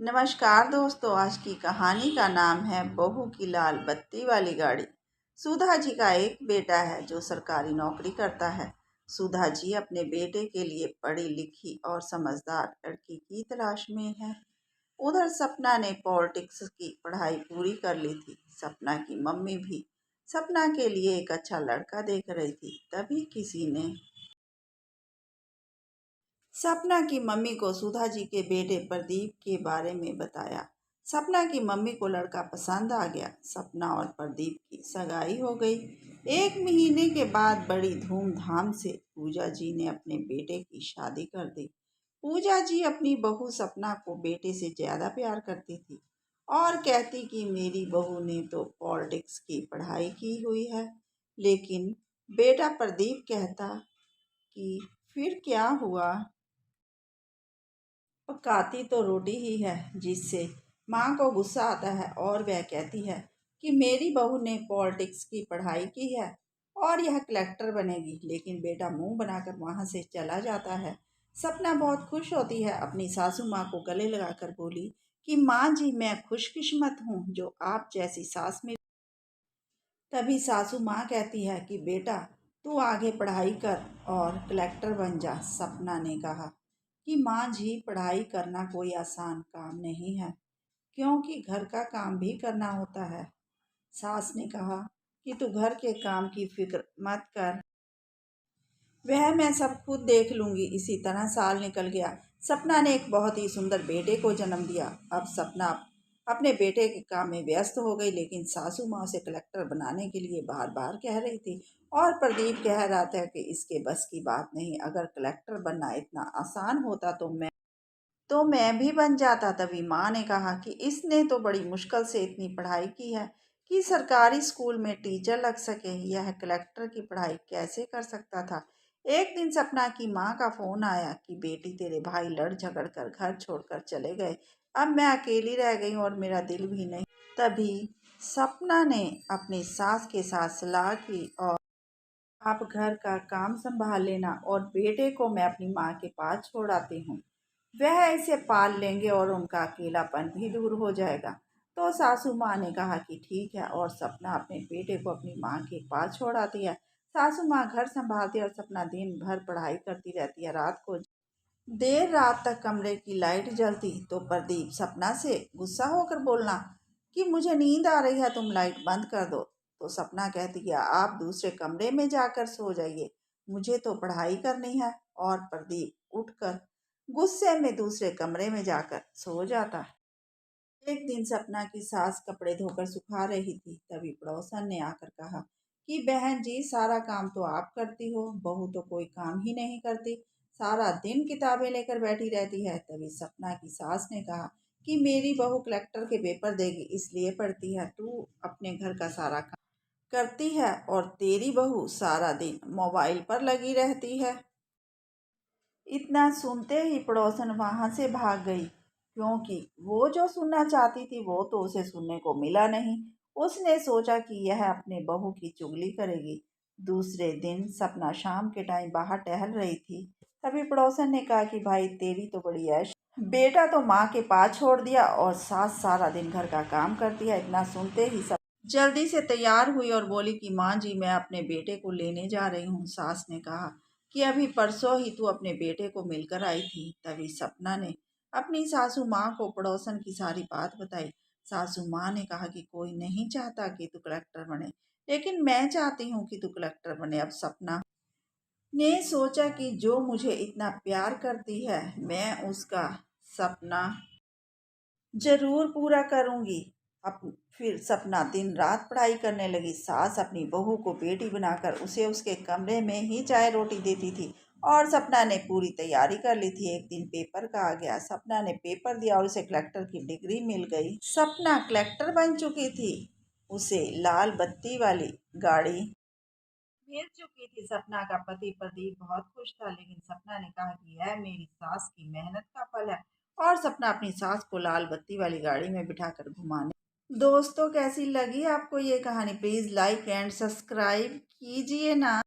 नमस्कार दोस्तों, आज की कहानी का नाम है बहू की लाल बत्ती वाली गाड़ी। सुधा जी का एक बेटा है जो सरकारी नौकरी करता है। सुधा जी अपने बेटे के लिए पढ़ी लिखी और समझदार लड़की की तलाश में है। उधर सपना ने पॉलिटिक्स की पढ़ाई पूरी कर ली थी। सपना की मम्मी भी सपना के लिए एक अच्छा लड़का देख रही थी। तभी किसी ने सपना की मम्मी को सुधा जी के बेटे प्रदीप के बारे में बताया। सपना की मम्मी को लड़का पसंद आ गया। सपना और प्रदीप की सगाई हो गई। 1 महीने के बाद बड़ी धूमधाम से पूजा जी ने अपने बेटे की शादी कर दी। पूजा जी अपनी बहू सपना को बेटे से ज्यादा प्यार करती थी और कहती कि मेरी बहू ने तो पॉलिटिक्स की पढ़ाई की हुई है। लेकिन बेटा प्रदीप कहता कि फिर क्या हुआ, पकाती तो रोटी ही है, जिससे माँ को गुस्सा आता है और वह कहती है कि मेरी बहू ने पॉलिटिक्स की पढ़ाई की है और यह कलेक्टर बनेगी। लेकिन बेटा मुंह बनाकर वहां से चला जाता है। सपना बहुत खुश होती है, अपनी सासू माँ को गले लगाकर बोली कि माँ जी, मैं खुशकिस्मत हूँ जो आप जैसी सास मिली। तभी सासू माँ कहती है कि बेटा, तू आगे पढ़ाई कर और कलेक्टर बन जा। सपना ने कहा कि माँ जी, पढ़ाई करना कोई आसान काम नहीं है, क्योंकि घर का काम भी करना होता है। सास ने कहा कि तू घर के काम की फिक्र मत कर, वह मैं सब खुद देख लूंगी। इसी तरह साल निकल गया। सपना ने एक बहुत ही सुंदर बेटे को जन्म दिया। अब सपना अपने बेटे के काम में व्यस्त हो गई, लेकिन सासू माँ उसे कलेक्टर बनाने के लिए बार बार कह रही थी और प्रदीप कह रहा था कि इसके बस की बात नहीं। अगर कलेक्टर बनना इतना आसान होता तो मैं भी बन जाता। तभी माँ ने कहा कि इसने तो बड़ी मुश्किल से इतनी पढ़ाई की है कि सरकारी स्कूल में टीचर लग सके। यह कलेक्टर की पढ़ाई कैसे कर सकता था। एक दिन सपना की माँ का फोन आया कि बेटी, तेरे भाई लड़ झगड़ कर घर छोड़कर चले गए। अब मैं अकेली रह गई और मेरा दिल भी नहीं। तभी सपना ने अपनी सास के साथ सलाह की और आप घर का काम संभाल लेना और बेटे को मैं अपनी माँ के पास छोड़ आती हूँ। वह इसे पाल लेंगे और उनका अकेलापन भी दूर हो जाएगा। तो सासू माँ ने कहा कि ठीक है और सपना अपने बेटे को अपनी माँ के पास छोड़ आती है। सासू माँ घर संभालती है और सपना दिन भर पढ़ाई करती रहती है। रात को देर रात तक कमरे की लाइट जलती तो प्रदीप सपना से गुस्सा होकर बोलना कि मुझे नींद आ रही है, तुम लाइट बंद कर दो। तो सपना कहती है आप दूसरे कमरे में जाकर सो जाइए, मुझे तो पढ़ाई करनी है। और प्रदीप उठकर गुस्से में दूसरे कमरे में जाकर सो जाता है। एक दिन सपना की सास कपड़े धोकर सुखा रही थी। तभी पड़ोसन ने आकर कहा कि बहन जी, सारा काम तो आप करती हो, बहू तो कोई काम ही नहीं करती, सारा दिन किताबें लेकर बैठी रहती है। तभी सपना की सास ने कहा कि मेरी बहू कलेक्टर के पेपर देगी, इसलिए पढ़ती है। तू अपने घर का सारा काम करती है और तेरी बहू सारा दिन मोबाइल पर लगी रहती है। इतना सुनते ही पड़ोसन वहां से भाग गई, क्योंकि वो जो सुनना चाहती थी वो तो उसे सुनने को मिला नहीं। उसने सोचा कि यह अपने बहू की चुगली करेगी। दूसरे दिन सपना शाम के टाइम बाहर टहल रही थी। तभी पड़ोसन ने कहा कि भाई, तेरी तो बड़ी ऐश, बेटा तो माँ के पास छोड़ दिया और सास सारा दिन घर का काम करती है। इतना सुनते ही सब जल्दी से तैयार हुई और बोली कि माँ जी, मैं अपने बेटे को लेने जा रही हूँ। सास ने कहा कि अभी परसों ही तू अपने बेटे को मिलकर आई थी। तभी सपना ने अपनी सासू माँ को पड़ोसन की सारी बात बताई। सासू माँ ने कहा कि कोई नहीं चाहता कि तू कलेक्टर बने, लेकिन मैं चाहती हूँ कि तू कलेक्टर बने। अब सपना ने सोचा कि जो मुझे इतना प्यार करती है, मैं उसका सपना जरूर पूरा करूंगी। अब फिर सपना दिन रात पढ़ाई करने लगी। सास अपनी बहू को बेटी बनाकर उसे उसके कमरे में ही चाय रोटी देती थी और सपना ने पूरी तैयारी कर ली थी। एक दिन पेपर का आ गया। सपना ने पेपर दिया और उसे कलेक्टर की डिग्री मिल गई। सपना कलेक्टर बन चुकी थी। उसे लाल बत्ती वाली गाड़ी मिल चुकी थी। सपना का पति प्रदीप बहुत खुश था, लेकिन सपना ने कहा कि यह मेरी सास की मेहनत का फल है। और सपना अपनी सास को लाल बत्ती वाली गाड़ी में बिठाकर घुमाने। दोस्तों, कैसी लगी आपको ये कहानी? प्लीज लाइक एंड सब्सक्राइब कीजिए ना।